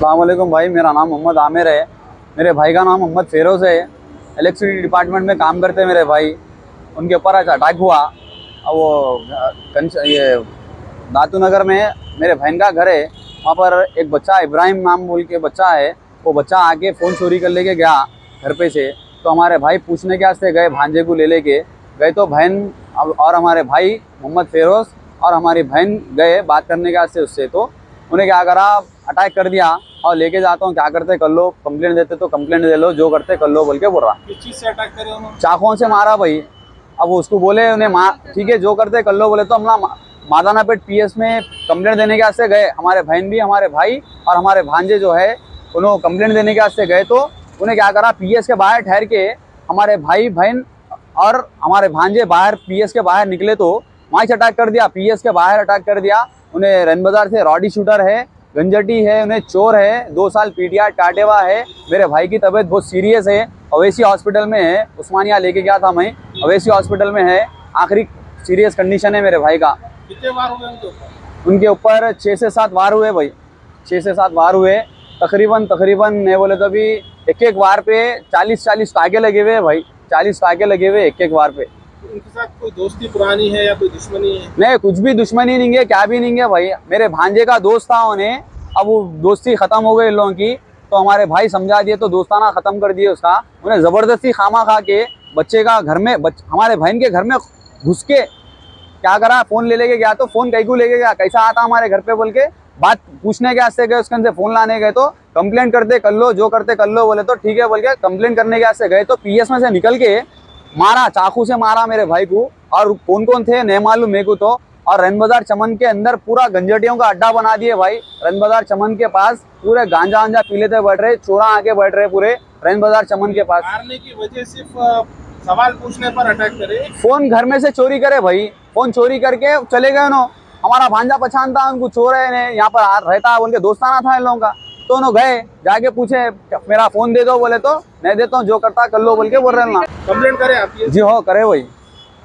अस्सलाम वालेकुम भाई, मेरा नाम मोहम्मद आमिर है। मेरे भाई का नाम मोहम्मद फेरोज़ है। इलेक्ट्रिसिटी डिपार्टमेंट में काम करते हैं मेरे भाई। उनके ऊपर आज अटैक हुआ। अब वो ये दातू नगर में मेरे बहन का घर है। वहाँ पर एक बच्चा इब्राहिम नाम बोल के बच्चा है। वो बच्चा आके फ़ोन चोरी कर लेके गया घर पे से। तो हमारे भाई पूछने के वास्ते गए, भांजे को ले लेके गए। तो बहन और हमारे भाई मोहम्मद फेरोज़ और हमारी बहन गए बात करने के वास्ते उससे। तो उन्हें क्या करा, अटैक कर दिया और लेके जाता हूँ, क्या करते कर लो, कंप्लेंट देते तो कंप्लेंट दे लो, जो करते कर लो बोल के बोल रहा। किस चीज़ से अटैक करे उन्होंने? चाकुओं से मारा भाई। अब उसको बोले उन्हें ठीक है जो करते कर लो बोले। तो हम मादानापेट पीएस में कंप्लेंट देने के वास्ते गए। हमारे बहन भी, हमारे भाई और हमारे भांजे जो है उन्होंने कंप्लेंट देने के वास्ते गए। तो उन्हें क्या करा, पीएस के बाहर ठहर के हमारे भाई बहन और हमारे भांजे बाहर पीएस के बाहर निकले तो वहाँ से अटैक कर दिया। पीएस के बाहर अटैक कर दिया। उन्हें रन बाजार से रॉडी शूटर है, गंजटी है, उन्हें चोर है, 2 साल पीटीआर काटे हुआ है। मेरे भाई की तबीयत बहुत सीरियस है, अवैसी हॉस्पिटल में है। उस्मानिया लेके गया था मैं, अवैसी हॉस्पिटल में है, आखिरी सीरियस कंडीशन है मेरे भाई का। कितने वार हुए उनके ऊपर 6 से 7 वार हुए भाई, 6 से 7 वार हुए। तकरीबन नहीं बोले तो अभी एक वार पे 40 टाके लगे हुए भाई, 40 टाके लगे हुए एक वार पे। उनके साथ कोई दोस्ती पुरानी है या कोई दुश्मनी है? नहीं, कुछ भी दुश्मनी नहीं है, क्या भी नहीं है भाई। मेरे भांजे का दोस्त था उन्हें, अब वो दोस्ती खत्म हो गई इन लोगों की। तो हमारे भाई समझा दिए तो दोस्ताना खत्म कर दिए उसका। उन्हें ज़बरदस्ती खामा खा के बच्चे का घर में हमारे बहन के घर में घुस के क्या करा, फ़ोन ले लेके गया। तो फ़ोन कहीं को लेके गया, कैसा आता हमारे घर पे बोल के बात पूछने के वास्ते गए। उसके से फ़ोन लाने गए तो कंप्लेंट करते कर लो, जो करते कर लो बोले। तो ठीक है बोल के कंप्लेंट करने के वास्ते गए। तो पीएस में से निकल के मारा, चाकू से मारा मेरे भाई को। और कौन कौन थे नहीं मालूम मेरे को तो। और रन बाजार चमन के अंदर पूरा गंजटियों का अड्डा बना दिए भाई। रन बाजार चमन के पास पूरे गांजा वांजा पी लेते बैठ रहे, चोरा आके बैठ रहे पूरे रन बाजार चमन के पास। मारने की वजह सिर्फ सवाल पूछने पर अटैक करे? फोन घर में से चोरी करे भाई, फोन चोरी करके चले गए उन्होंने। हमारा भांजा पहचानता उनको, चोर है यहाँ पर रहता बोल के, दोस्ताना था इन लोगों का। तो उन्होंने गए, जाके पूछे मेरा फोन दे दो बोले। तो नहीं देता हूँ, जो करता कर लो बोल के बोल रहे ना। कंप्लेंट करे आप? जी हो, करे भाई।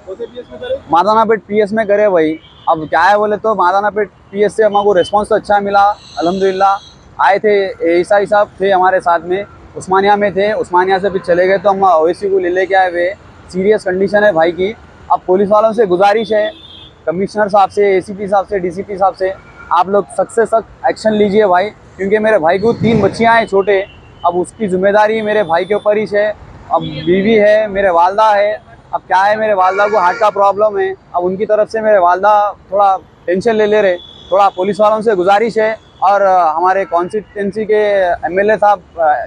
पीएस में करे? मादानापेट पीएस में करे भाई। अब क्या है बोले तो मादानापेट पीएस से हमको रिस्पांस तो अच्छा मिला अल्हम्दुलिल्लाह। आए थे एएसआई साहब थे हमारे साथ में, उस्मानिया में थे। उस्मानिया से फिर चले गए तो हम ओवैसी को ले लेके आए हुए। सीरियस कंडीशन है भाई की। अब पुलिस वालों से गुजारिश है, कमिश्नर साहब से, एसीपी साहब से, डीसीपी साहब से, आप लोग सख्त से सख्त एक्शन लीजिए भाई। क्योंकि मेरे भाई को 3 बच्चियाँ हैं छोटे। अब उसकी जिम्मेदारी मेरे भाई के ऊपर ही है। अब बीवी है, मेरे वालदा है। अब क्या है, मेरे वालदा को हार्ट का प्रॉब्लम है। अब उनकी तरफ से मेरे वालदा थोड़ा टेंशन ले रहे। थोड़ा पुलिस वालों से गुजारिश है। और हमारे कॉन्स्टिट्यूंसी के एमएलए साहब,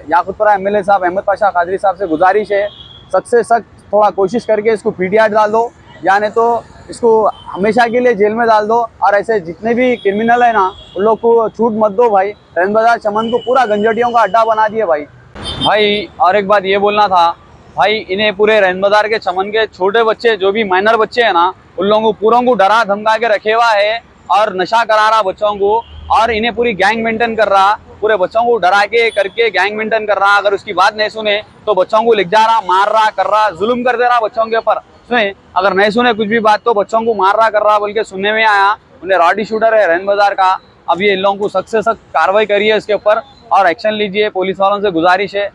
याकूतपुरा एमएलए साहब अहमद पाशा कादरी साहब से गुजारिश है, सख्त से सख्त थोड़ा कोशिश करके इसको पीटीआर डाल दो, या नहीं तो इसको हमेशा के लिए जेल में डाल दो। और ऐसे जितने भी क्रिमिनल है ना, उन लोग को छूट मत दो भाई। रन बाजार चमन को पूरा गंजटियों का अड्डा बना दिए भाई। और एक बात ये बोलना था भाई, इन्हें पूरे रन बाजार के चमन के छोटे बच्चे, जो भी माइनर बच्चे हैं ना, उन लोगों को पूरों को डरा धमका के रखे हुआ है और नशा करा रहा बच्चों को। और इन्हें पूरी गैंग मेंटेन कर रहा, पूरे बच्चों को डरा के करके गैंग मेंटेन कर रहा। अगर उसकी बात नहीं सुने तो बच्चों को लिख जा रहा, मार रहा, कर रहा, जुल्म कर दे रहा बच्चों के ऊपर। सुने, अगर नहीं सुने कुछ भी बात तो बच्चों को मार रहा, कर रहा बोल के सुनने में आया। उन्हें रॉडी शूटर है रन बाजार का। अब ये इन लोगों को सख्त से सख्त कार्रवाई करिए इसके ऊपर और एक्शन लीजिए। पुलिस वालों से गुजारिश है।